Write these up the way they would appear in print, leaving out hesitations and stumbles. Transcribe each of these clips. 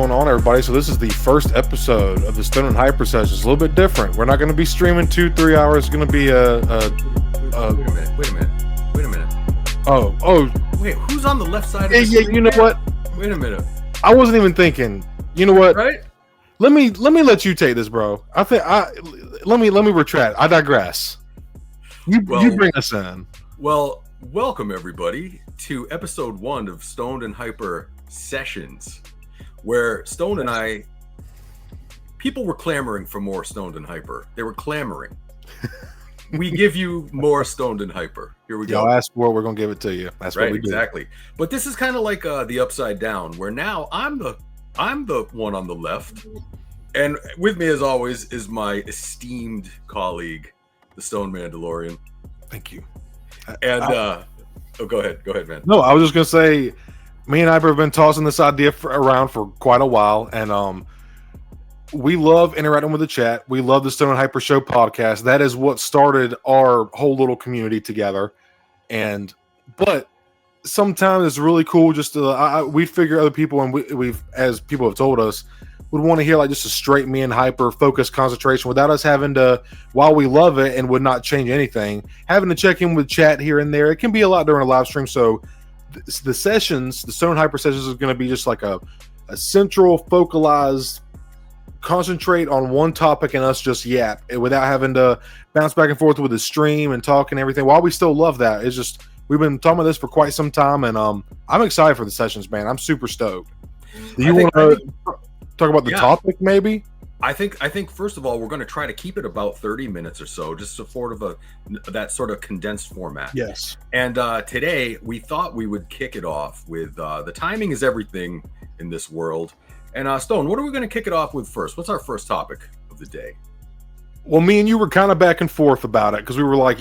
going on, everybody? So this is the first episode of the Stoned and Hyper session. It's a little bit different. We're not going to be streaming 2-3 hours. It's going to be Wait a minute. Oh. Wait, who's on the left side of Yeah, the screen? you know what? Wait a minute. I wasn't even thinking. You know what? Right? Let me let you take this, bro. Let me retract. I digress. You bring us in. Well, welcome everybody to episode 1 of Stoned and Hyper Sessions, where Stoned and I, people were clamoring for more Stoned and Hyper. They were clamoring. We give you more Stoned and Hyper. Here we go. Y'all ask for it, we're gonna give it to you. That's right, what we do. Exactly. But this is kind of like the upside down, where now I'm the one on the left, and with me as always is my esteemed colleague, the Stoned Mandalorian. Thank you. And go ahead, man. No, I was just gonna say, me and I have been tossing this idea around for quite a while, and we love interacting with the chat. We love the Stoned and Hyper Show podcast. That is what started our whole little community together. But sometimes it's really cool just to we figure other people, and we've, as people have told us, would want to hear like just a straight me and Hyper focused concentration without us having to, while we love it and would not change anything, having to check in with chat here and there. It can be a lot during a live stream. So the sessions, the Stoned Hyper sessions, is going to be just like a central focalized, concentrate on one topic and us just yap without having to bounce back and forth with the stream and talk and everything. While we still love that, it's just we've been talking about this for quite some time, and I'm excited for the sessions, man. I'm super stoked. Do you want to talk about the topic, maybe? I think first of all, we're going to try to keep it about 30 minutes or so, just sort of that sort of condensed format. Yes. And today we thought we would kick it off with the timing is everything in this world. And Stone, what are we going to kick it off with first? What's our first topic of the day? Well, me and you were kind of back and forth about it because we were like,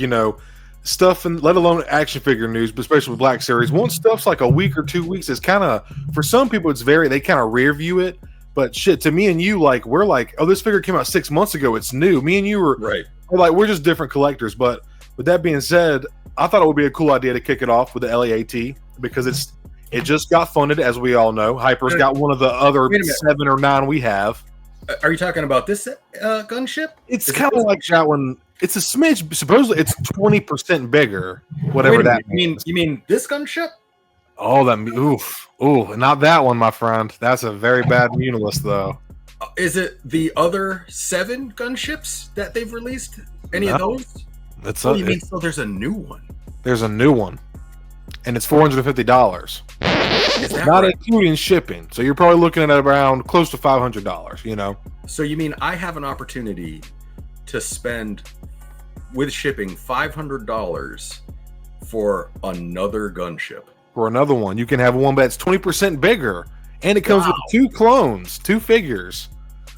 stuff, and let alone action figure news, but especially with Black Series. Once stuff's like a week or 2 weeks, it's kind of, for some people, they kind of rear view it. But shit, to me and you, like, we're like, oh, this figure came out 6 months ago. It's new. Me and you were right. We're just different collectors. But with that being said, I thought it would be a cool idea to kick it off with the LAAT because it just got funded, as we all know. Hyper's got one of the other 7 or 9 we have. Are you talking about this gunship? It's kind of like that one. It's a smidge. Supposedly, it's 20% bigger. Whatever that means. You mean this gunship? Oh, not that one, my friend. That's a very bad Munilist, though. Is it the other 7 gunships that they've released? Any of those? You mean so there's a new one? There's a new one. And it's $450. Not including shipping. So you're probably looking at around close to $500, So you mean I have an opportunity to spend, with shipping, $500 for another gunship? For another one. You can have one that's 20% bigger. And it comes with 2 clones, 2 figures.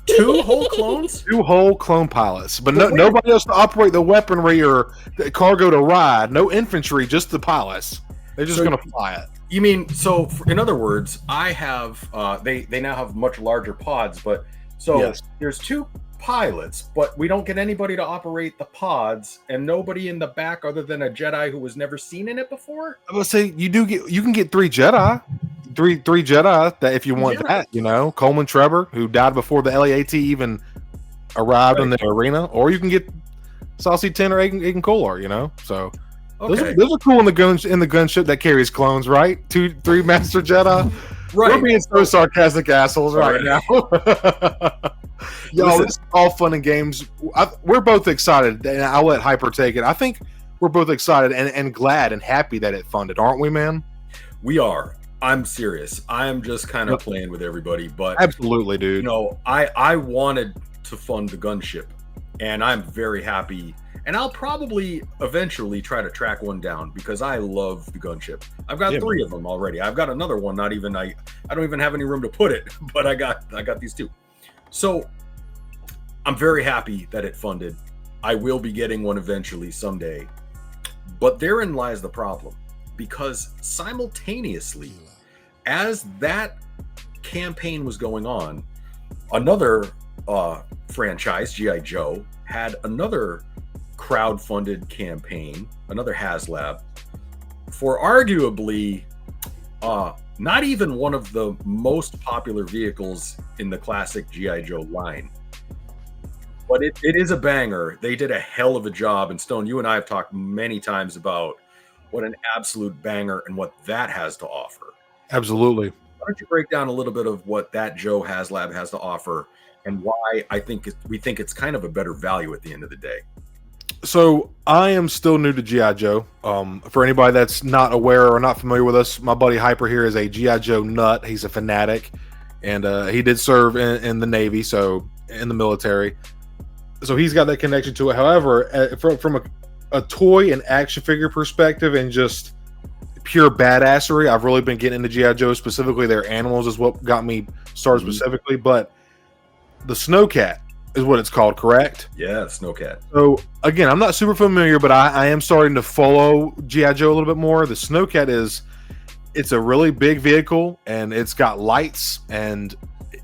2 whole clones? 2 whole clone pilots. But nobody else to operate the weaponry or the cargo to ride. No infantry, just the pilots. They're just going to fly it. You mean, so in other words, I have, they now have much larger pods, but yes. There's 2 pilots, but we don't get anybody to operate the pods and nobody in the back other than a Jedi who was never seen in it before? I would say you can get 3 Jedi. Three Jedi that if you want that, Coleman Trevor, who died before the LAAT even arrived in the arena, or you can get Saucy 10 or Aiden Kolar, so okay. Those are cool in the gunship that carries clones, right? 3 Master Jedi. Right. We're being so sarcastic assholes right now. Y'all, it's all fun and games. We're both excited, and I'll let Hyper take it. I think we're both excited and glad and happy that it funded, aren't we, man? We are. I'm serious. I am just kind of playing with everybody, but absolutely, dude. I wanted to fund the gunship, and I'm very happy. And I'll probably eventually try to track one down because I love the gunship. I've got 3 of them already. I've got another one. I don't even have any room to put it, but I got these 2. So I'm very happy that it funded. I will be getting one eventually someday. But therein lies the problem, because simultaneously, as that campaign was going on, another franchise, G.I. Joe, had another crowd-funded campaign, another HasLab, for arguably not even one of the most popular vehicles in the classic G.I. Joe line. But it is a banger. They did a hell of a job. And Stone, you and I have talked many times about what an absolute banger and what that has to offer. Absolutely. Why don't you break down a little bit of what that Joe HasLab has to offer and why we think it's kind of a better value at the end of the day? So I am still new to G.I. Joe. For anybody that's not aware or not familiar with us, my buddy Hyper here is a G.I. Joe nut. He's a fanatic, and he did serve in the Navy, so in the military. So he's got that connection to it. However, from a toy and action figure perspective and just pure badassery, I've really been getting into G.I. Joe. Specifically, their animals is what got me started specifically. But the Snowcat is what it's called, correct? Yeah, Snowcat. So again, I'm not super familiar, but I am starting to follow G.I. Joe a little bit more. The Snowcat it's a really big vehicle, and it's got lights, and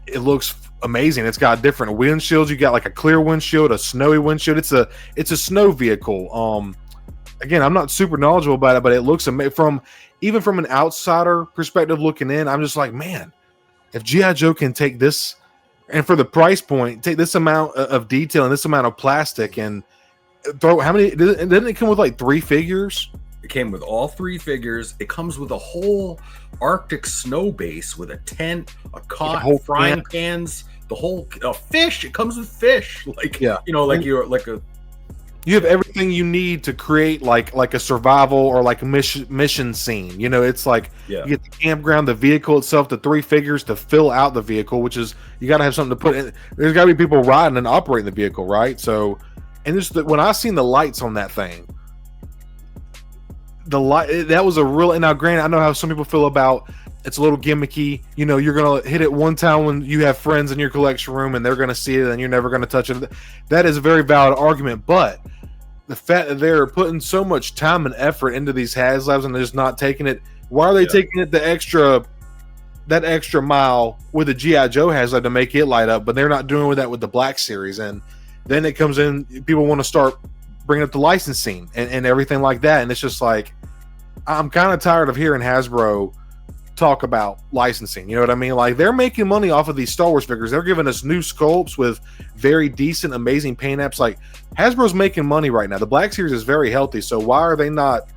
it looks amazing. It's got different windshields. You got like a clear windshield, a snowy windshield. It's a snow vehicle. Again, I'm not super knowledgeable about it, but it looks amazing. Even from an outsider perspective looking in, I'm just like, man, if G.I. Joe can take this, and for the price point, take this amount of detail and this amount of plastic and throw how many? Didn't it come with like 3 figures? It came with all 3 figures. It comes with a whole Arctic snow base with a tent, a cot, frying pans, the whole fish. It comes with fish, You have everything you need to create like a survival or like a mission scene. It's like you get the campground, the vehicle itself, the 3 figures to fill out the vehicle, which is you got to have something to put in. There's got to be people riding and operating the vehicle, right? So, and just when I seen the lights on that thing, the light that was a real. And now, granted, I know how some people feel about it's a little gimmicky. You're gonna hit it one time when you have friends in your collection room, and they're gonna see it, and you're never gonna touch it. That is a very valid argument, but the fact that they're putting so much time and effort into these HasLabs and they're just not taking it. Why are they taking it that extra mile with the G.I. Joe HasLab to make it light up, but they're not doing that with the Black Series? And then it comes in, people want to start bringing up the licensing and everything like that. And it's just like, I'm kind of tired of hearing Hasbro talk about licensing. You know what I mean? Like, they're making money off of these Star Wars figures. They're giving us new sculpts with very decent, amazing paint apps. Like, Hasbro's making money right now. The Black Series is very healthy. So why are they not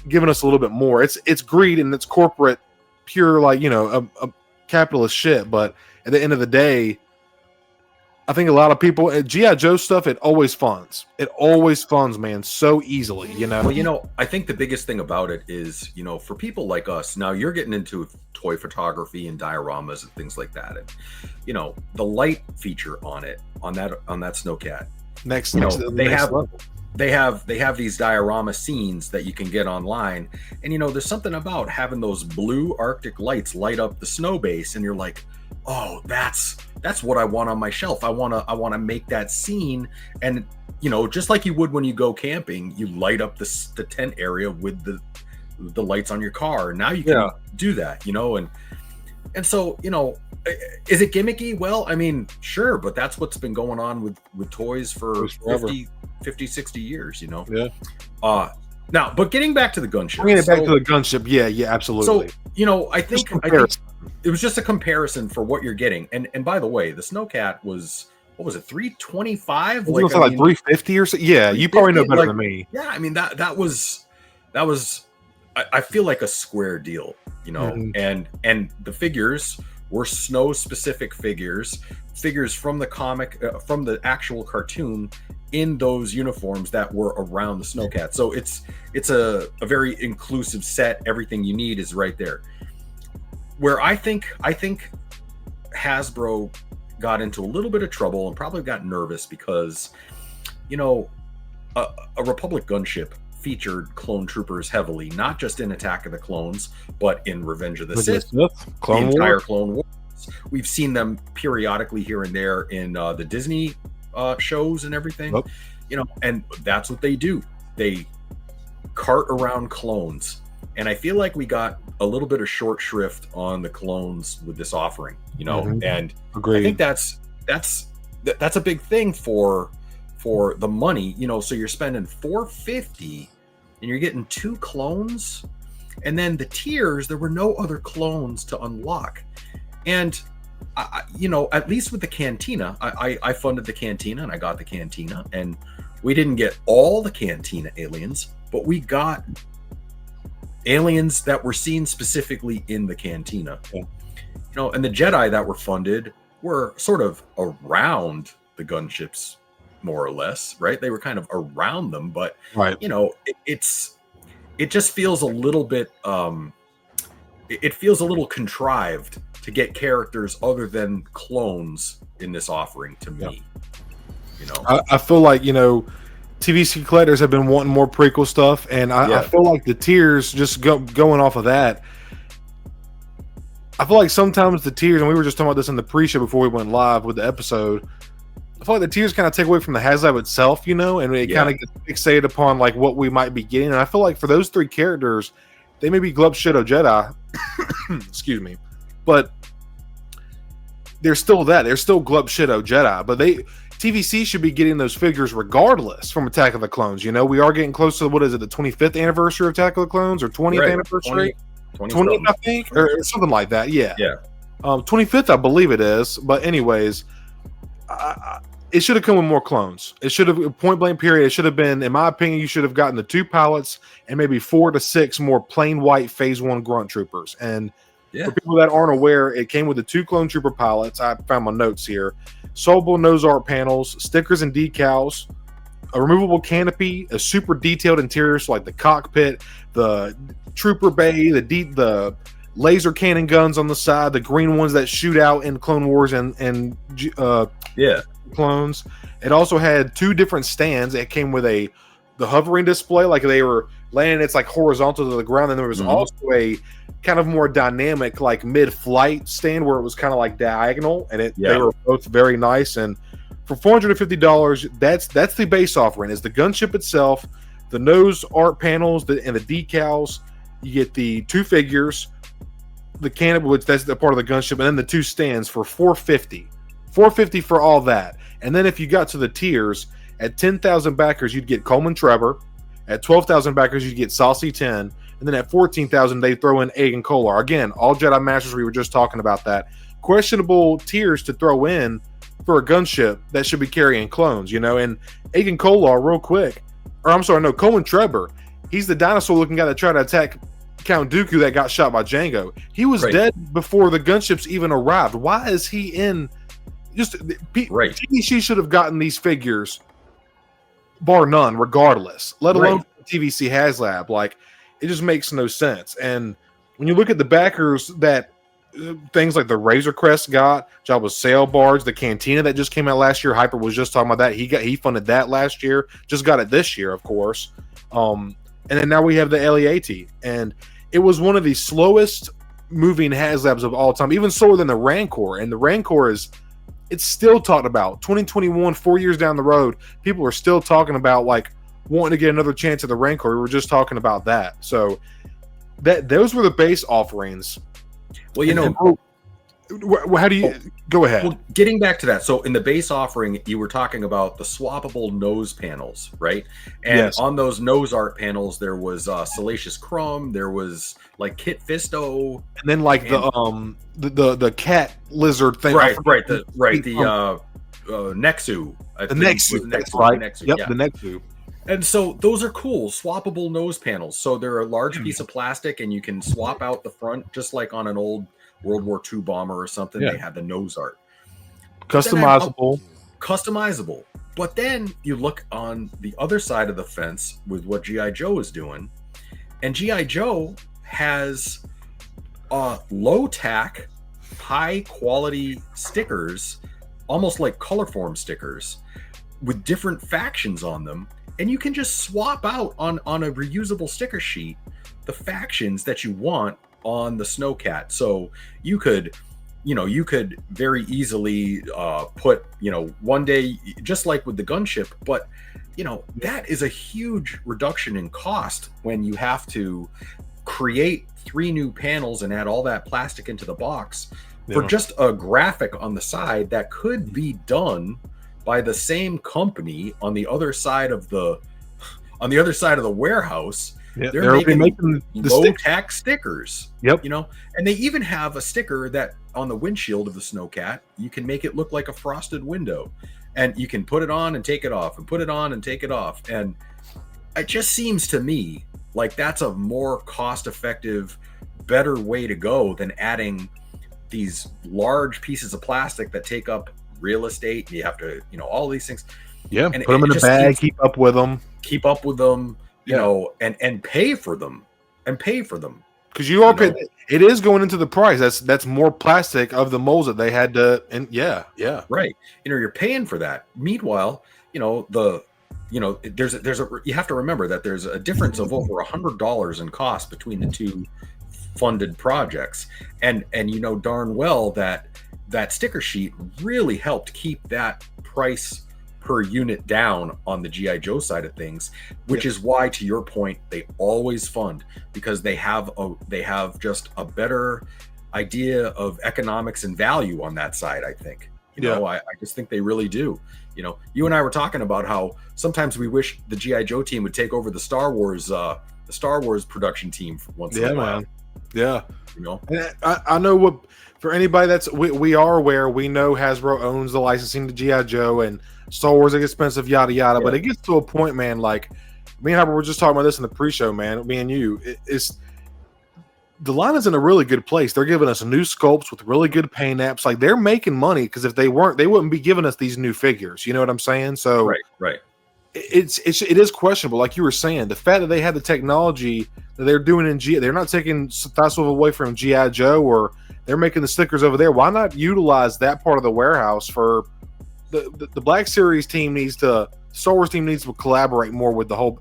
giving us a little bit more? It's greed and it's corporate, pure, like, a capitalist shit. But at the end of the day, I think a lot of people at G.I. Joe stuff, it always funds. It always funds, man, so easily, Well, I think the biggest thing about it is, for people like us, now you're getting into toy photography and dioramas and things like that. And, the light feature on that Snowcat. They have these diorama scenes that you can get online. And, there's something about having those blue Arctic lights light up the snow base. And you're like, oh, that's what I want on my shelf. I want to make that scene. And, just like you would when you go camping, you light up the tent area with the lights on your car. Now you can do that, and so, is it gimmicky? Well, I mean, sure, but that's what's been going on with toys for 50, 60 years, Yeah. Now, but getting back to the Gunship. Bringing it back to the Gunship. Yeah, absolutely. So, I think it was just a comparison for what you're getting. And by the way, the Snowcat was, what was it, 325? Like 350 or so? Yeah, you probably know better than me. Yeah, I mean that was I feel like a square deal, and the figures were snow specific figures from the comic, from the actual cartoon, in those uniforms that were around the Snowcat. So it's a very inclusive set. Everything you need is right there. Where I think Hasbro got into a little bit of trouble and probably got nervous because, a Republic Gunship featured clone troopers heavily, not just in Attack of the Clones, but in Revenge of the Sith, the entire Clone Wars. We've seen them periodically here and there in the Disney shows and everything, and that's what they do. They cart around clones. And I feel like we got a little bit of short shrift on the clones with this offering, and Agreed. I think that's a big thing for the money, so you're spending $450 and you're getting 2 clones. And then the tiers, there were no other clones to unlock. And at least with the Cantina, I funded the Cantina and I got the Cantina, and we didn't get all the Cantina aliens, but we got aliens that were seen specifically in the Cantina. Yeah. And the Jedi that were funded were sort of around the gunships, more or less, right? They were kind of around them, but right. It just feels a little bit it feels a little contrived to get characters other than clones in this offering to me. I feel like TVC collectors have been wanting more prequel stuff, and I feel like the tiers, just going off of that, I feel like sometimes the tiers, and we were just talking about this in the pre-show before we went live with the episode, I feel like the tiers kind of take away from the HasLab itself, and it kind of gets fixated upon like what we might be getting. And I feel like for those three characters, they may be Glub Shadow Jedi, excuse me, but they're still that. They're still Glub Shadow Jedi, but TVC should be getting those figures regardless from Attack of the Clones. We are getting close to, what is it, the 25th anniversary of Attack of the Clones, or 20th anniversary? 20th, I think, or something like that. Yeah. 25th, I believe it is. But anyways, it should have come with more clones. It should have, point blank period, it should have been, in my opinion, you should have gotten the 2 pilots and maybe 4 to 6 more plain white Phase 1 grunt troopers. And for people that aren't aware, it came with the 2 clone trooper pilots. I found my notes here. Solvable nose art panels, stickers and decals, a removable canopy, a super detailed interior, so like the cockpit, the trooper bay, the laser cannon guns on the side, the green ones that shoot out in Clone Wars and clones. It also had 2 different stands. It came with the hovering display, like they were landing, it's like horizontal to the ground, and there was also a kind of more dynamic, like mid-flight stand where it was kind of like diagonal, and they were both very nice. And for $450, that's the base offering. Is the gunship itself, the nose art panels, and the decals. You get the 2 figures, the canopy, which that's the part of the gunship, and then the 2 stands for $450. $450 for all that. And then if you got to the tiers, at 10,000 backers, you'd get Coleman Trevor. At 12,000 backers, you'd get Saucy 10. And then at 14,000, they throw in Egg and Kolar. Again, all Jedi Masters, we were just talking about that. Questionable tiers to throw in for a gunship that should be carrying clones, And Egg and Kolar, real quick. Or I'm sorry, no, Coleman Trevor. He's the dinosaur-looking guy that tried to attack Count Dooku that got shot by Jango. He was dead before the gunships even arrived. Why is he in... TVC should have gotten these figures, bar none, regardless. Let alone TVC HasLab. Like, it just makes no sense. And when you look at the backers that things like the Razor Crest got, Jabba's Sail Barge, the Cantina that just came out last year. Hyper was just talking about that. He funded that last year. Just got it this year, of course. And then now we have the LEAT, and it was one of the slowest moving HasLabs of all time, even slower than the Rancor. And the Rancor it's still talked about. 2021, 4 years down the road, people are still talking about like wanting to get another chance at the Rancor. We were just talking about that. So those were the base offerings. Well, how do you go ahead? Well, getting back to that. So in the base offering, you were talking about the swappable nose panels, right? And on those nose art panels, there was Salacious Crumb, there was like Kit Fisto, and then like the cat lizard thing. The Nexu. The Nexu, that's right. Yep, the Nexu. And so those are cool, swappable nose panels. So they're a large piece of plastic, and you can swap out the front, just like on an old World War II bomber or something. They had the nose art. Customizable. But then you look on the other side of the fence with what G.I. Joe is doing, and G.I. Joe has low-tack, high-quality stickers, almost like colorform stickers, with different factions on them. And you can just swap out on a reusable sticker sheet the factions that you want on the Snowcat. So you could very easily put, one day, just like with the gunship, but that is a huge reduction in cost when you have to create 3 new panels and add all that plastic into the box for just a graphic on the side that could be done by the same company on the other side of the warehouse Yeah, they're making the low-tech stickers. Yep. You know, and they even have a sticker that on the windshield of the Snowcat, you can make it look like a frosted window, and you can put it on and take it off, and put it on and take it off. And it just seems to me like that's a more cost-effective, better way to go than adding these large pieces of plastic that take up real estate. You have to, all these things. Yeah, and put them in a bag, keep up with them, you know, and pay for them, because you are paying. It is going into the price. That's more plastic of the molds that they had to, and right. You're paying for that. Meanwhile, there's you have to remember that there's a difference of over $100 in cost between the two funded projects, and you know darn well that sticker sheet really helped keep that price per unit down on the GI Joe side of things, which is why, to your point, they always fund, because they have just a better idea of economics and value on that side. I think I just think they really do. You and I were talking about how sometimes we wish the GI Joe team would take over the Star Wars production team once in a while. Man. Yeah, and I know what, for anybody that's we are aware, we know Hasbro owns the licensing to GI Joe, and Star Wars is expensive, yada yada. But it gets to a point, man. Like me and Harper were just talking about this in the pre-show, man. Me and you, it's the line is in a really good place. They're giving us new sculpts with really good paint apps. Like they're making money, because if they weren't, they wouldn't be giving us these new figures. You know what I'm saying? So right. It is questionable, like you were saying, the fact that they had the technology that they're doing in they're not taking Thighswolf away from GI Joe, or they're making the stickers over there. Why not utilize that part of the warehouse for the Black Series team? Star Wars team needs to collaborate more with the whole.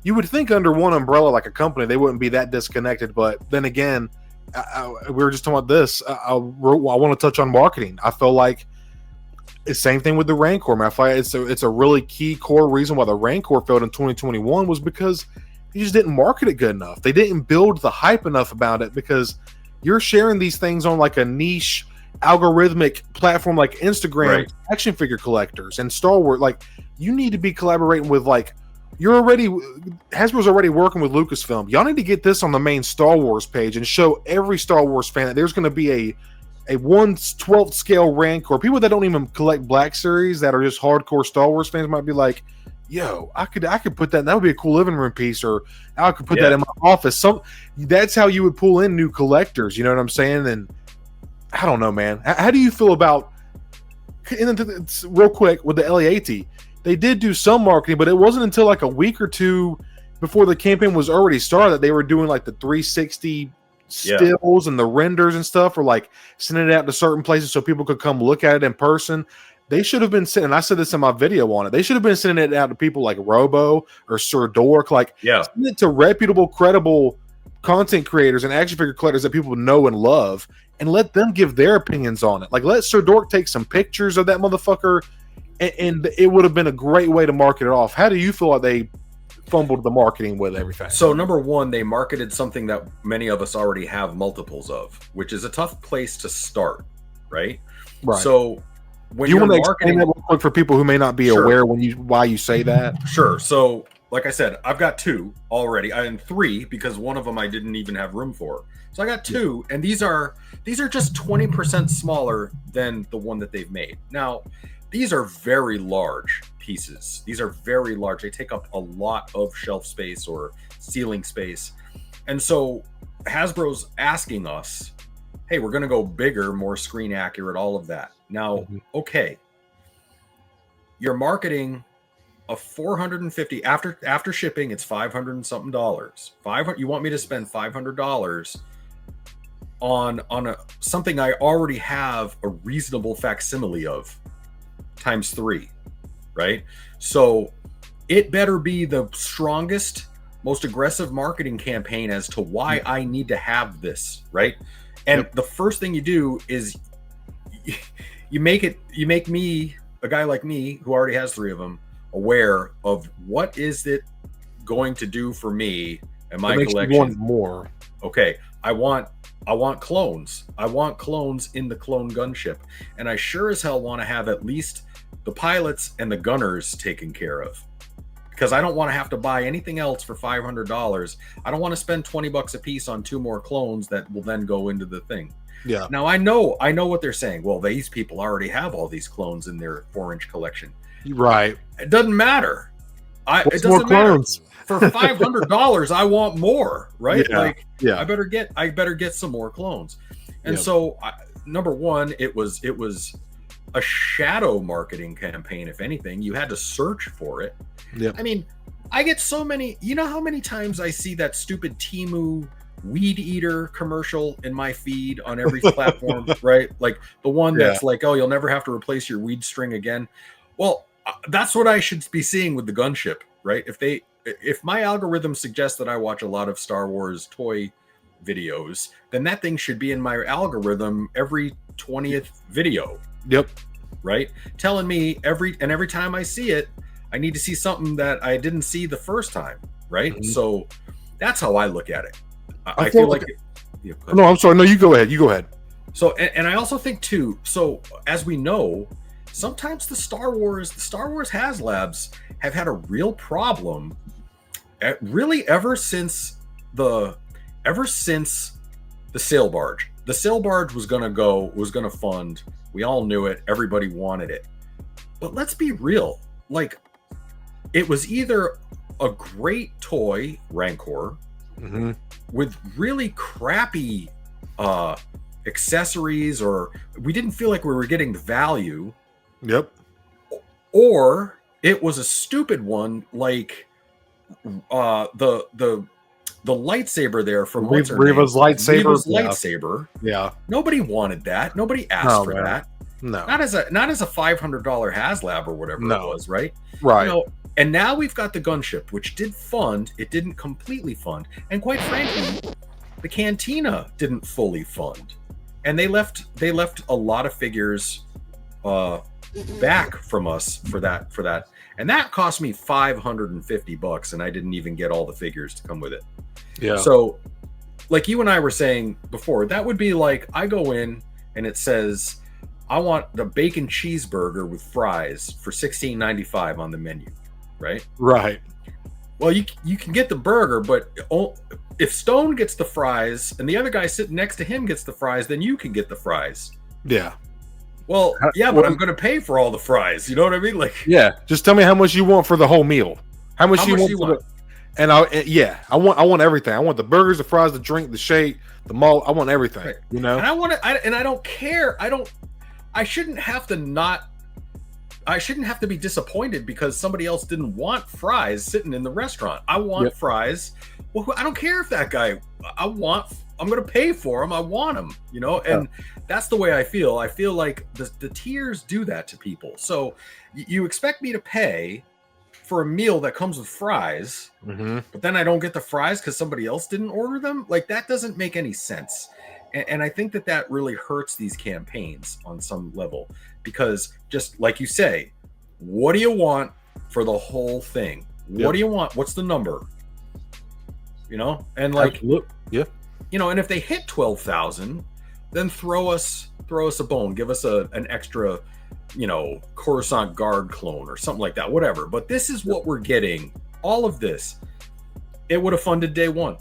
You would think under one umbrella, like a company, they wouldn't be that disconnected. But then again, we were just talking about this. I want to touch on marketing. I feel like the same thing with the Rancor, man. I feel like it's a really key core reason why the Rancor failed in 2021 was because they just didn't market it good enough. They didn't build the hype enough about it, because you're sharing these things on like a niche algorithmic platform like Instagram, action figure collectors and Star Wars. Like you need to be collaborating with Hasbro's already working with Lucasfilm. Y'all need to get this on the main Star Wars page and show every Star Wars fan that there's going to be a 1/12 scale rank, or people that don't even collect Black Series that are just hardcore Star Wars fans might be like, yo, I could put that would be a cool living room piece, or I could put that in my office. That's how you would pull in new collectors, you know what I'm saying? And I don't know, man. How do you feel about, real quick, with the LAAT? They did do some marketing, but it wasn't until like a week or two before the campaign was already started that they were doing like the 360 stills and the renders and stuff, or like sending it out to certain places so people could come look at it in person. They should have been sending, I said this in my video on it, they should have been sending it out to people like Robo or Sir Dork, send it to reputable, credible content creators and action figure collectors that people know and love, and let them give their opinions on it. Like, let Sir Dork take some pictures of that motherfucker, and it would have been a great way to market it off. How do you feel like they fumbled the marketing with everything? So number one, they marketed something that many of us already have multiples of, which is a tough place to start, right? So when you want to explain that real quick for people who may not be aware why you say that? Sure. So like I said, I've got two already, and three, because one of them I didn't even have room for. So I got two, and these are just 20% smaller than the one that they've made. Now, these are very large pieces. These are very large. They take up a lot of shelf space or ceiling space. And so Hasbro's asking us, hey, we're going to go bigger, more screen accurate, all of that. Now, okay, you're marketing a 450 after shipping, it's $500 and something dollars. You want me to spend $500 on something I already have a reasonable facsimile of times 3, right? So it better be the strongest, most aggressive marketing campaign as to why I need to have this, right? And the first thing you do is you make me, a guy like me who already has 3 of them, aware of what is it going to do for me and my collection. You want more. Okay, I want clones. I want clones in the clone gunship, and I sure as hell want to have at least the pilots and the gunners taken care of, because I don't want to have to buy anything else for $500. I don't want to spend $20 a piece on 2 more clones that will then go into the thing. Yeah. Now I know what they're saying. Well, these people already have all these clones in their 4-inch collection. Right. It doesn't matter. It doesn't matter. For $500, I want more, right? Yeah. Like, yeah. I better get some more clones. And so, number one, it was a shadow marketing campaign. If anything, you had to search for it. Yeah. I mean, I get so many. You know how many times I see that stupid Temu weed eater commercial in my feed on every platform, right? Like the one that's like, oh, you'll never have to replace your weed string again. Well, that's what I should be seeing with the Gunship, right? If my algorithm suggests that I watch a lot of Star Wars toy videos, then that thing should be in my algorithm every 20th video. Yep. Right? Telling me every time I see it, I need to see something that I didn't see the first time, right? Mm-hmm. So that's how I look at it. I feel like no, I'm sorry. No, you go ahead. So, and I also think too, so as we know, sometimes the Star Wars HasLabs have had a real problem really ever since the sail barge. The sail barge was going to fund. We all knew it. Everybody wanted it. But let's be real. Like, it was either a great toy, Rancor, mm-hmm. with really crappy accessories, or we didn't feel like we were getting the value. Yep. Or it was a stupid one, like the lightsaber there from Reva's lightsaber. Reva's lightsaber. Yeah. Nobody wanted that. Nobody asked for that. No. Not as a $500 HasLab or whatever it was, right? Right. You know, and now we've got the Gunship, which did fund. It didn't completely fund, and quite frankly, the Cantina didn't fully fund, and they left a lot of figures back from us for that, and that cost me $550, and I didn't even get all the figures to come with it. Yeah. So, like you and I were saying before, that would be like I go in and it says, I want the bacon cheeseburger with fries for $16.95 on the menu, right? Right. Well, you can get the burger, but if Stone gets the fries and the other guy sitting next to him gets the fries, then you can get the fries. Yeah. Well, yeah, but I'm going to pay for all the fries. You know what I mean? Like, yeah. Just tell me how much you want for the whole meal. How much you want? And I want everything. I want the burgers, the fries, the drink, the shake, the malt. I want everything. Right. You know. And I want it. And I don't care. I shouldn't have to be disappointed because somebody else didn't want fries sitting in the restaurant. I want fries. Well, I don't care if that guy. I'm going to pay for him. I want him. You know, and that's the way I feel. I feel like the tiers do that to people. So you expect me to pay for a meal that comes with fries, mm-hmm. but then I don't get the fries because somebody else didn't order them. Like, that doesn't make any sense. And I think that really hurts these campaigns on some level, because just like you say, what do you want for the whole thing? What do you want? What's the number? You know, and like, you know, and if they hit 12,000, then throw us a bone, give us an extra, you know, Coruscant Guard clone or something like that, whatever. But this is what we're getting. All of this, it would have funded day one.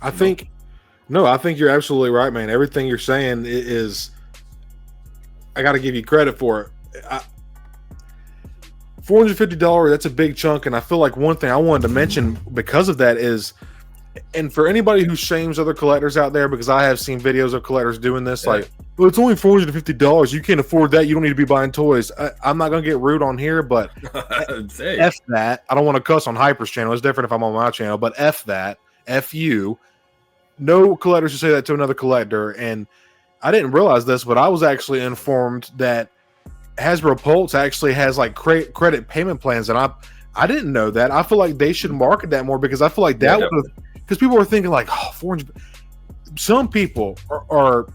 I think you're absolutely right, man. Everything you're saying is, I got to give you credit for it. $450, that's a big chunk. And I feel like one thing I wanted to mention because of that is, and for anybody who shames other collectors out there, because I have seen videos of collectors doing this, like, well, it's only $450. You can't afford that. You don't need to be buying toys. I'm not going to get rude on here, but F that. I don't want to cuss on Hyper's channel. It's different if I'm on my channel, but F that. F you. No collector should say that to another collector. And I didn't realize this, but I was actually informed that Hasbro Pulse actually has like credit payment plans, and I didn't know that. I feel like they should market that more, because I feel like that would, because people are thinking like, oh, 400. Some people are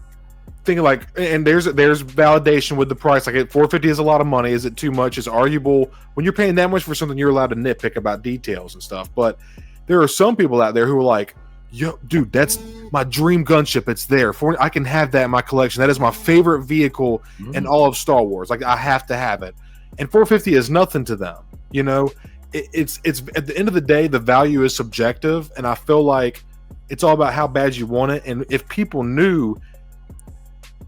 thinking like, and there's validation with the price. Like, $450 is a lot of money. Is it too much? It's arguable. When you're paying that much for something, you're allowed to nitpick about details and stuff. But there are some people out there who are like, yo, dude, that's my dream gunship. It's there. I can have that in my collection. That is my favorite vehicle in all of Star Wars. Like, I have to have it. And $450 is nothing to them, you know? it's at the end of the day, the value is subjective, and I feel like it's all about how bad you want it. And if people knew,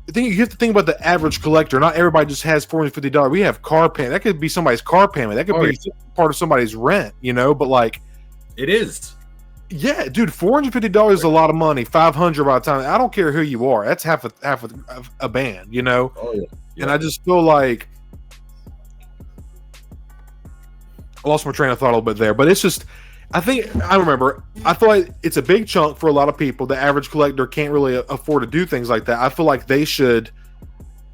I think you have to think about the average collector. Not everybody just has $450. We have car payment. That could be somebody's car payment. That could be part of somebody's rent, but like it is. Yeah, dude, $450 is a lot of money. $500 by the time. I don't care who you are. That's half a band, Oh yeah. And I just feel like I lost my train of thought a little bit there, but it's just, I feel like it's a big chunk for a lot of people. The average collector can't really afford to do things like that. I feel like they should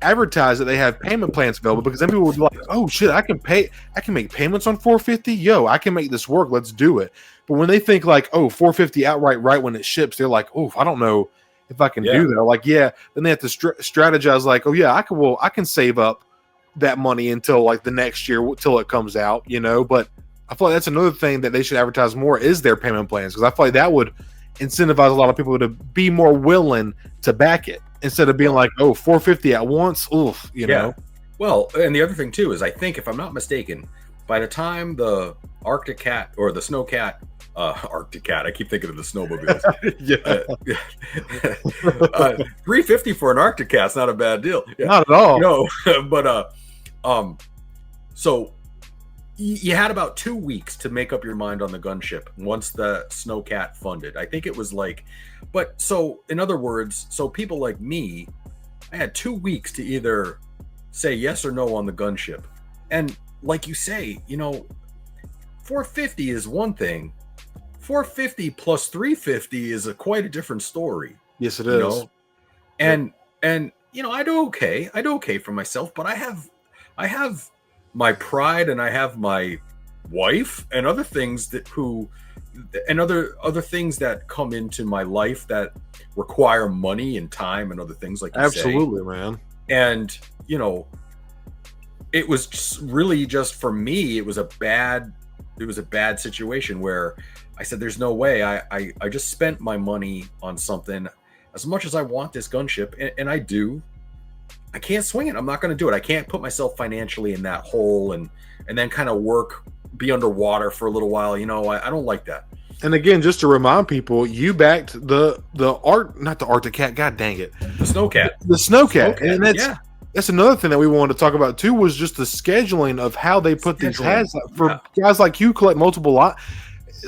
advertise that they have payment plans available, because then people would be like, oh shit, I can make payments on $450. Yo, I can make this work. Let's do it. But when they think like, oh, $450 outright right when it ships, they're like, oh, I don't know if I can do that. Like, yeah, then they have to strategize like, oh yeah, I can save up that money until like the next year till it comes out, But I feel like that's another thing that they should advertise more is their payment plans, because I feel like that would incentivize a lot of people to be more willing to back it instead of being like, oh, $450 at once. Oof, you know. Well, and the other thing too is I think, if I'm not mistaken, by the time the Arctic Cat or the Snow Cat, Arctic Cat, I keep thinking of the snowmobiles. $350 for an Arctic Cat's not a bad deal. Yeah. Not at all. No, but so you had about 2 weeks to make up your mind on the Gunship once the Snowcat funded. I think it was like, but so in other words, so people like me, I had 2 weeks to either say yes or no on the Gunship. And like you say, $450 is one thing. $450 plus $350 is quite a different story. Yes, it is. And I do okay for myself, but I have my pride, and I have my wife and other things other things that come into my life that require money and time and other things, like you absolutely say. Man. And it was just for me, it was a bad situation where I said, there's no way I just spent my money on something. As much as I want this Gunship, and I do, I can't swing it. I'm not going to do it. I can't put myself financially in that hole and then kind of be underwater for a little while. I don't like that. And again, just to remind people, you backed not the Arctic Cat. God dang it, the Snowcat. The Snowcat, and that's another thing that we wanted to talk about too, was just the scheduling of how they put these hats for guys like you collect multiple lot.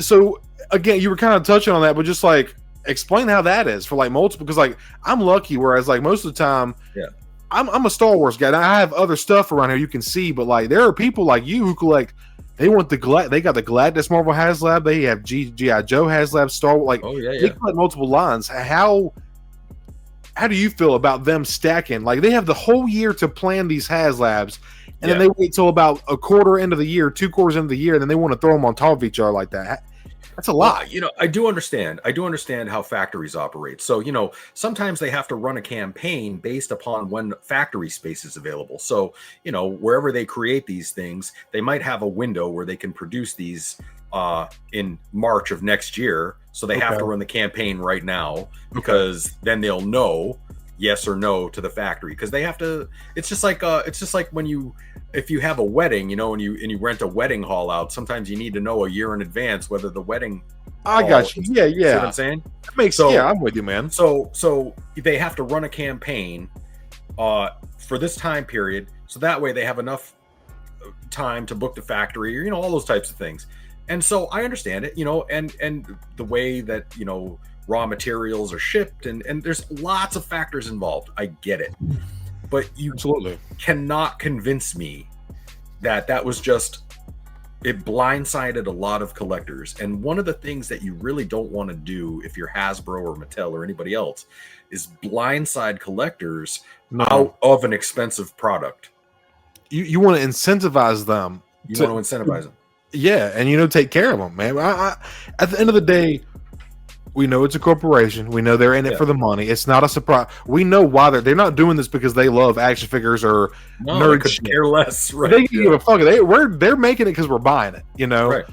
So again, you were kind of touching on that, but just like explain how that is for like multiple, because like I'm lucky, whereas like most of the time, I'm a Star Wars guy. I have other stuff around here you can see, but like there are people like you who collect. They want they got the Gladness Marvel HasLab. They have G.I. Joe HasLab, Star Wars. Like they collect multiple lines. How do you feel about them stacking? Like they have the whole year to plan these HasLabs, and then they wait till about a quarter into the year, 2 quarters into the year, and then they want to throw them on top of each other like that. That's a lot. I do understand how factories operate. So, sometimes they have to run a campaign based upon when factory space is available. So, wherever they create these things, they might have a window where they can produce these in March of next year. So they have to run the campaign right now, because then they'll know yes or no to the factory, because they have to. It's just like if you have a wedding, and you rent a wedding hall out, sometimes you need to know a year in advance whether the wedding. I got you. Yeah. See what I'm saying? That makes sense. Yeah, I'm with you, man. So they have to run a campaign for this time period, so that way they have enough time to book the factory, or all those types of things. And so I understand it, and the way that raw materials are shipped, and there's lots of factors involved. I get it. But you absolutely cannot convince me that was just, it blindsided a lot of collectors. And one of the things that you really don't want to do if you're Hasbro or Mattel or anybody else is blindside collectors out of an expensive product. You want to incentivize them. You want to incentivize them. Yeah, and take care of them, man. I, at the end of the day, we know it's a corporation. We know they're in it for the money. It's not a surprise. We know why they're not doing this because they love action figures or nerd. They could care less, right? They give a fuck. They're making it because we're buying it, Right.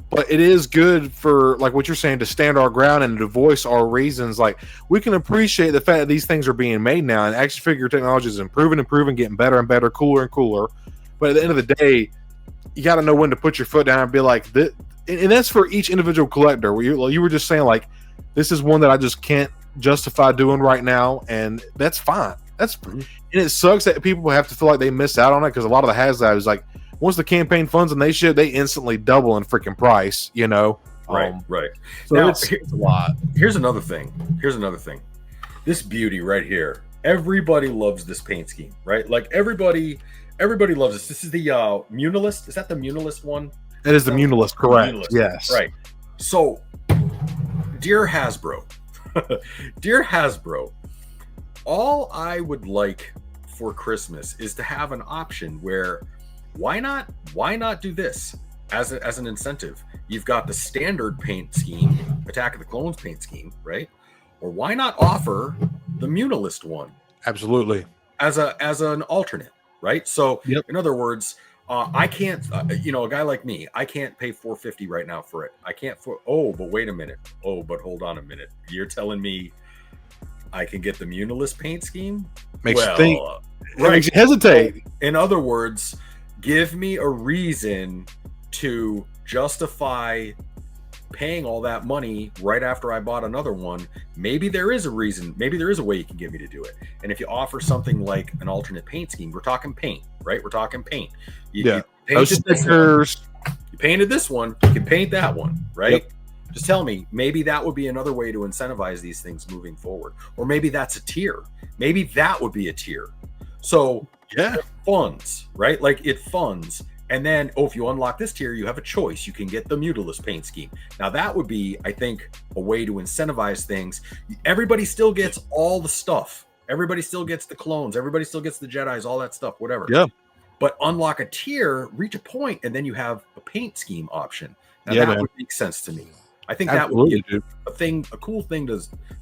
But it is good for, like what you're saying, to stand our ground and to voice our reasons. Like, we can appreciate the fact that these things are being made now, and action figure technology is improving, getting better and better, cooler and cooler. But at the end of the day, you got to know when to put your foot down and be like, this, and that's for each individual collector. Where you were just saying like, this is one that I just can't justify doing right now, and that's fine. And it sucks that people have to feel like they miss out on it because a lot of the HasLab is like, once the campaign funds and they ship, they instantly double in freaking price. You know, right. So now, it's a lot. Here's another thing. This beauty right here. Everybody loves this paint scheme, right? Like everybody loves this. This is the Munilist. Is that the Munilist one? That is the Munilist, correct? Munilist. Yes. Right. So, dear Hasbro, all I would like for Christmas is to have an option where why not do this as an incentive? You've got the standard paint scheme, Attack of the Clones paint scheme, right? Or why not offer the Munilist one? Absolutely. As an alternate, right? So in other words, I can't, a guy like me, I can't pay $450 right now for it. I can't. But wait a minute. But hold on a minute. You're telling me I can get the Munilist paint scheme? Makes you think. Right. Makes you hesitate. In other words, give me a reason to justify paying all that money right after I bought another one. Maybe there is a reason. Maybe there is a way you can get me to do it. And if you offer something like an alternate paint scheme, we're talking paint, right? We're talking paint. You painted this one, you can paint that one, right? Yep. Just tell me, maybe that would be another way to incentivize these things moving forward. Or maybe that's a tier. Maybe that would be a tier. So it funds, right? Like it funds. And then, if you unlock this tier, you have a choice. You can get the Munilist paint scheme. Now, that would be, I think, a way to incentivize things. Everybody still gets all the stuff. Everybody still gets the clones. Everybody still gets the Jedis, all that stuff, whatever. Yeah. But unlock a tier, reach a point, and then you have a paint scheme option. Now, that would make sense to me. I think Absolutely, that would be a cool thing to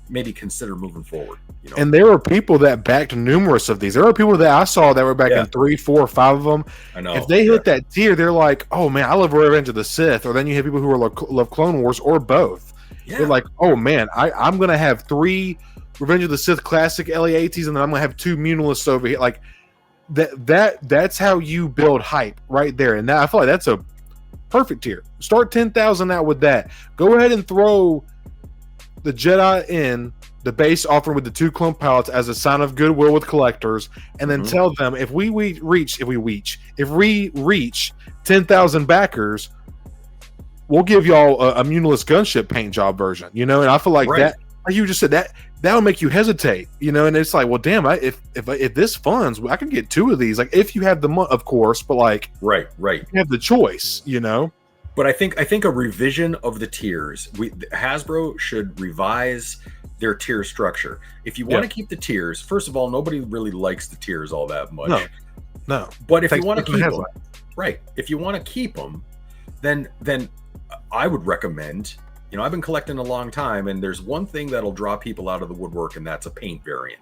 maybe consider moving forward. You know? And there were people that backed numerous of these. There were people that I saw that were backing 3, 4, 5 of them. I know. If they hit that tier, they're like, "Oh man, I love Revenge of the Sith." Or then you have people who are love Clone Wars, or both. Yeah. They're like, "Oh man, I'm gonna have 3 Revenge of the Sith classic LEATs, and then I'm gonna have 2 Munilists over here." Like that's how you build hype right there. And I feel like that's a perfect tier. Start 10,000 out with that. Go ahead and throw the Jedi in the base offering with the 2 clone pilots as a sign of goodwill with collectors, and then tell them if we reach 10,000 backers, we'll give y'all a Munilist gunship paint job version. You know, and I feel like that, like you just said, that would make you hesitate. You know, and it's like, well, damn, if this funds, I can get 2 of these. Like if you have the money, of course, but like right, you have the choice. You know. But I think a revision of the tiers, Hasbro should revise their tier structure. If you want to keep the tiers, first of all, nobody really likes the tiers all that much. No. But if you want to keep them, if you want to keep them, then I would recommend. You know, I've been collecting a long time, and there's one thing that'll draw people out of the woodwork, and that's a paint variant.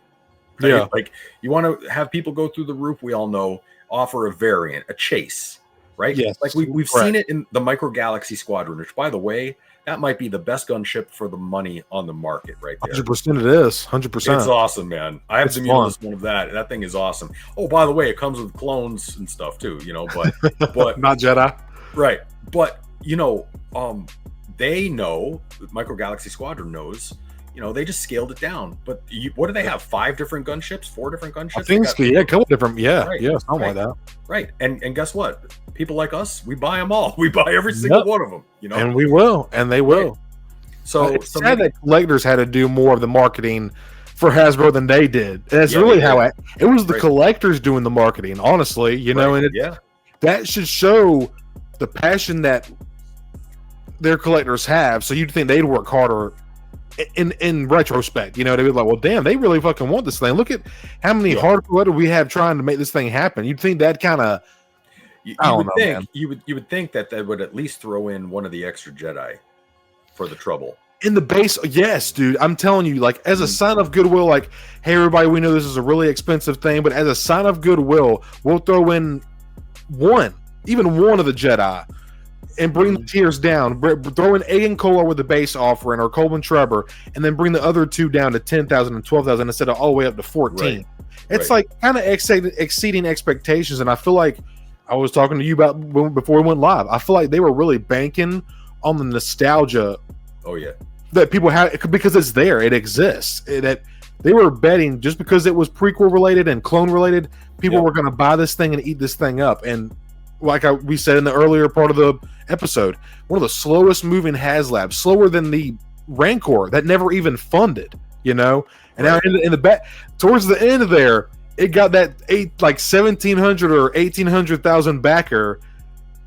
Right? Yeah, like you want to have people go through the roof. We all know, offer a variant, a chase. Right? Yes. Like we've seen it in the Micro Galaxy Squadron, which, by the way, that might be the best gunship for the money on the market right there. 100% it is. 100%. It's awesome, man. I have the Munilist one of that. That thing is awesome. Oh, by the way, it comes with clones and stuff too, you know, but not Jedi. Right. But, you know, they know, Micro Galaxy Squadron knows, you know, they just scaled it down. But what do they have? 5 different gunships? 4 different gunships? I think so. Yeah, a couple different. Yeah, something like that. Right. And guess what? People like us, we buy them all. We buy every single one of them. You know, and we will, and they will. Right. So it's sad that collectors had to do more of the marketing for Hasbro than they did. That's really how it was. The collectors doing the marketing, honestly. You know, and that should show the passion that their collectors have. So you'd think they'd work harder. In retrospect, you know, they'd be like, well, damn, they really fucking want this thing. Look at how many hardcore we have trying to make this thing happen. You'd think that kind of you would think that they would at least throw in one of the extra Jedi for the trouble. In the base, yes, dude. I'm telling you, like, as a sign of goodwill, like, hey, everybody, we know this is a really expensive thing, but as a sign of goodwill, we'll throw in even one of the Jedi. And bring the tiers down. Throw in Aiden Kolar with the base offering, or Coleman Trevor, and then bring the other 2 down to 10,000 and 12,000 instead of all the way up to 14. It's like kind of exceeding expectations, and I feel like I was talking to you about before we went live. I feel like they were really banking on the nostalgia. Oh yeah, that people have because it's there, it exists. That they were betting just because it was prequel related and clone related, people were going to buy this thing and eat this thing up. And like we said in the earlier part of the episode, one of the slowest moving HasLabs, slower than the Rancor that never even funded, And now in the back towards the end of there, it got that 1,700 or 1,800,000 backer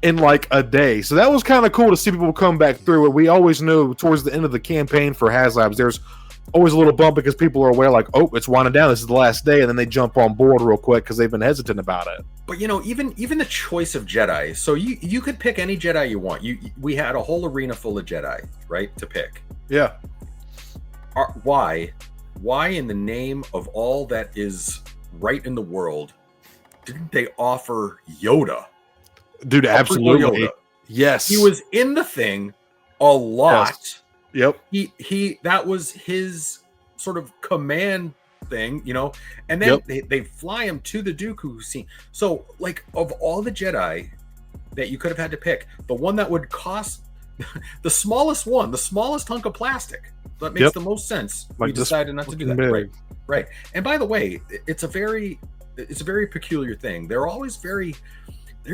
in like a day. So that was kind of cool to see people come back through it. We always knew towards the end of the campaign for HasLabs, there's always a little bump because people are aware like, oh, it's winding down. This is the last day. And then they jump on board real quick because they've been hesitant about it. But, even the choice of Jedi. So you could pick any Jedi you want. We had a whole arena full of Jedi, right, to pick. Yeah. Why in the name of all that is right in the world didn't they offer Yoda? Dude, absolutely. Yoda. Yes. He was in the thing a lot. Yes. Yep. He that was his sort of command thing, and then they fly him to the Dooku scene. So, like, of all the Jedi that you could have had to pick, the one that would cost the smallest hunk of plastic that makes the most sense. Like we decided not to do that. Big. Right. And by the way, it's a very peculiar thing. They're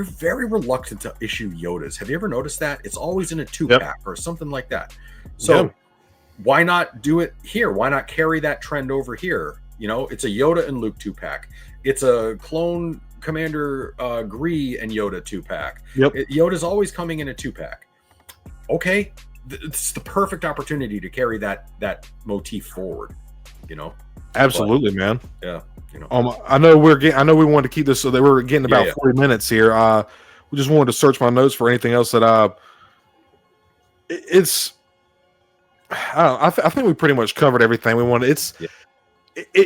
very reluctant to issue Yodas. Have you ever noticed that? It's always in a 2-pack or something like that. So why not do it here? Why not carry that trend over here? It's a Yoda and Luke 2-pack. It's a clone Commander Gree and Yoda 2-pack. Yoda's always coming in a 2-pack. Okay, it's the perfect opportunity to carry that motif forward. Absolutely, man. Yeah. I know we wanted to keep this so that we're getting about 40 minutes here. We just wanted to search my notes for anything else that I think we pretty much covered everything we wanted.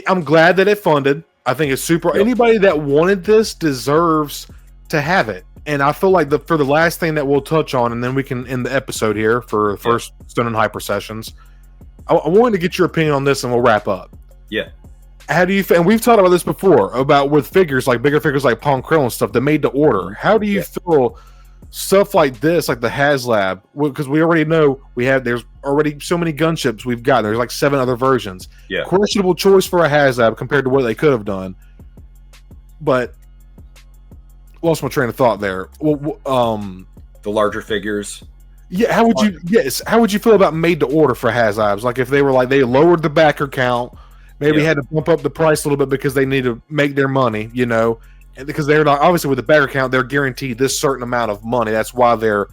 I'm glad that it funded. I think it's super. Anybody that wanted this deserves to have it. And I feel like for the last thing that we'll touch on, and then we can end the episode here for the first Stoned and Hyper sessions. I wanted to get your opinion on this, and we'll wrap up. Yeah. How do you feel? And we've talked about this before about with figures like bigger figures like Pawn Krill and stuff that made to order. How do you feel stuff like this, like the HasLab? Because we already know there's already so many gunships we've got. There's like 7 other versions. Yeah. Questionable choice for a HasLab compared to what they could have done. But lost my train of thought there. Well, the larger figures. Yeah, how would you feel about made to order for HasLabs? Like if they were like they lowered the backer count, maybe had to bump up the price a little bit because they need to make their money, and because they're not obviously with the backer count, they're guaranteed this certain amount of money. That's why they're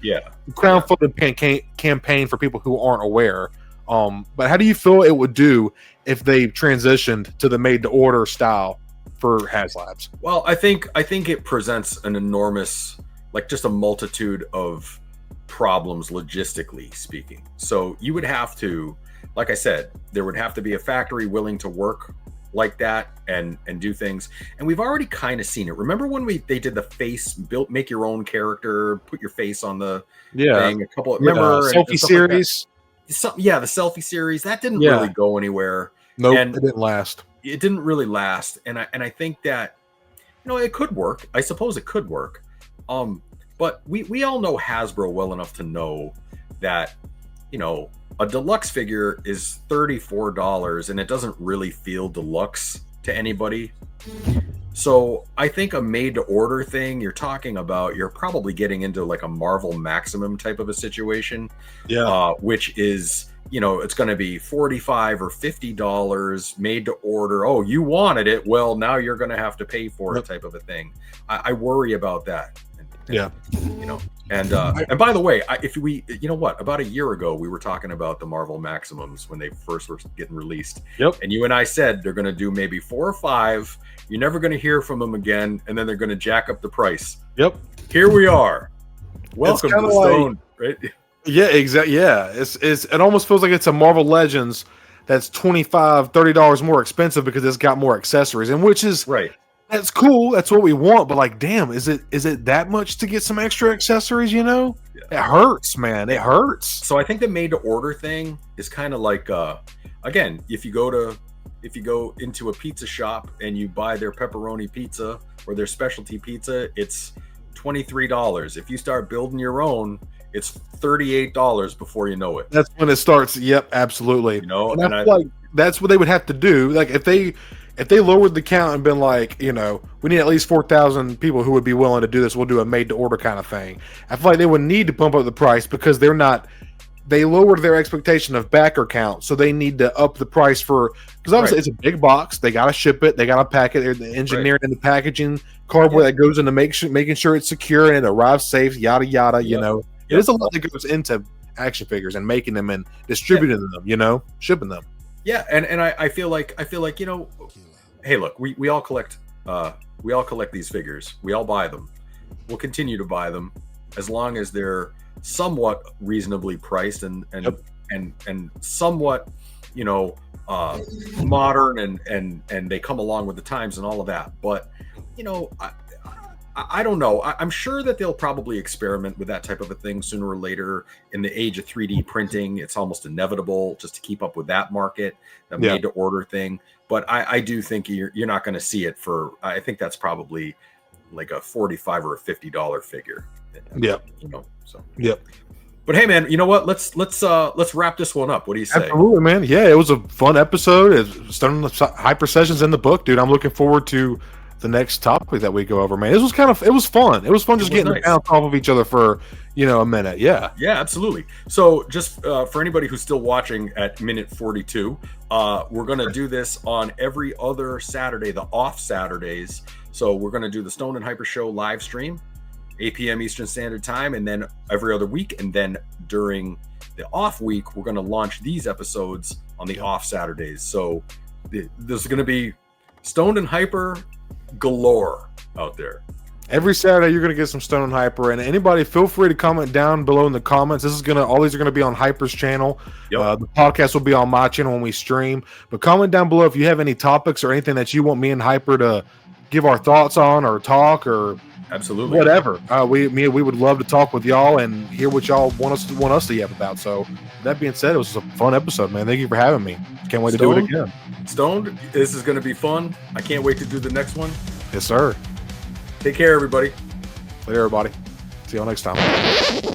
crowdfunding campaign for people who aren't aware. But how do you feel it would do if they transitioned to the made to order style for HasLabs? Well, I think it presents an enormous, like just a multitude of problems logistically speaking. So you would have to, like I said, there would have to be a factory willing to work like that and do things. And we've already kind of seen it. Remember when they did the face make your own character, put your face on the thing? A couple. Remember selfie series? Like the selfie series that didn't really go anywhere. Nope, it didn't last. It didn't really last, and I think that it could work. I suppose it could work. But we all know Hasbro well enough to know that a deluxe figure is $34 and it doesn't really feel deluxe to anybody. So I think a made to order thing, you're probably getting into like a Marvel Maximum type of a situation. Yeah. Which is, it's going to be $45 or $50 made to order. Oh, you wanted it. Well, now you're going to have to pay for it type of a thing. I worry about that. And by the way, about a year ago, we were talking about the Marvel Maximums when they first were getting released. Yep. And you and I said they're going to do maybe 4 or 5. You're never going to hear from them again, and then they're going to jack up the price. Yep. Here we are. Welcome to the Stone, right? Yeah, exactly. Yeah, it almost feels like it's a Marvel Legends that's $25, $30 more expensive because it's got more accessories, and which is right. That's cool. That's what we want. But like, damn, is it that much to get some extra accessories? It hurts, man. It hurts. So I think the made to order thing is kind of like, again, if you go into a pizza shop and you buy their pepperoni pizza or their specialty pizza, it's $23. If you start building your own, it's $38 before you know it. That's when it starts. Yep, absolutely. You know, and I feel like that's what they would have to do. Like if they lowered the count and been like, you know, we need at least 4,000 people who would be willing to do this. We'll do a made to order kind of thing. I feel like they would need to pump up the price because they lowered their expectation of backer count, so they need to up the price because obviously it's a big box. They got to ship it, they got to pack it, the engineering and the packaging, cardboard that goes into making sure it's secure and it arrives safe, yada yada. You know, there's a lot that goes into action figures and making them and distributing them. You know, shipping them. Yeah, and I feel like you know, hey, look, we all collect these figures. We all buy them. We'll continue to buy them as long as they're somewhat reasonably priced and somewhat, you know, modern and they come along with the times and all of that. But you know, I don't know. I'm sure that they'll probably experiment with that type of a thing sooner or later. In the age of 3D printing, it's almost inevitable just to keep up with that market, the made to order thing. But I do think you're not going to see it for. I think that's probably like a $45 or a $50 figure. Yeah, you know. So yep. But hey, man, you know what? Let's wrap this one up. What do you say? Absolutely, man. Yeah, it was a fun episode. It's Stoned Hyper sessions in the book, dude. I'm looking forward to the next topic that we go over, man. It was fun. It was fun just getting nice. Bounce off of each other for, you know, a minute. Yeah, absolutely. So just for anybody who's still watching at minute 42, we're gonna do this on every other Saturday, the off Saturdays. So we're gonna do the Stoned and Hyper show live stream, 8 p.m. Eastern Standard Time, and then every other week. And then during the off week, we're going to launch these episodes on the off Saturdays. So there's going to be Stoned and Hyper galore out there. Every Saturday, you're going to get some Stoned and Hyper. And anybody, feel free to comment down below in the comments. All these are going to be on Hyper's channel. Yep. The podcast will be on my channel when we stream. But comment down below if you have any topics or anything that you want me and Hyper to give our thoughts on or talk or absolutely whatever. We would love to talk with y'all and hear what y'all want us to yap about. So that being said, it was a fun episode, man. Thank you for having me. Can't wait to do it again. Stoned, this is going to be fun. I can't wait to do the next one. Yes, sir. Take care, everybody. Later, everybody. See y'all next time.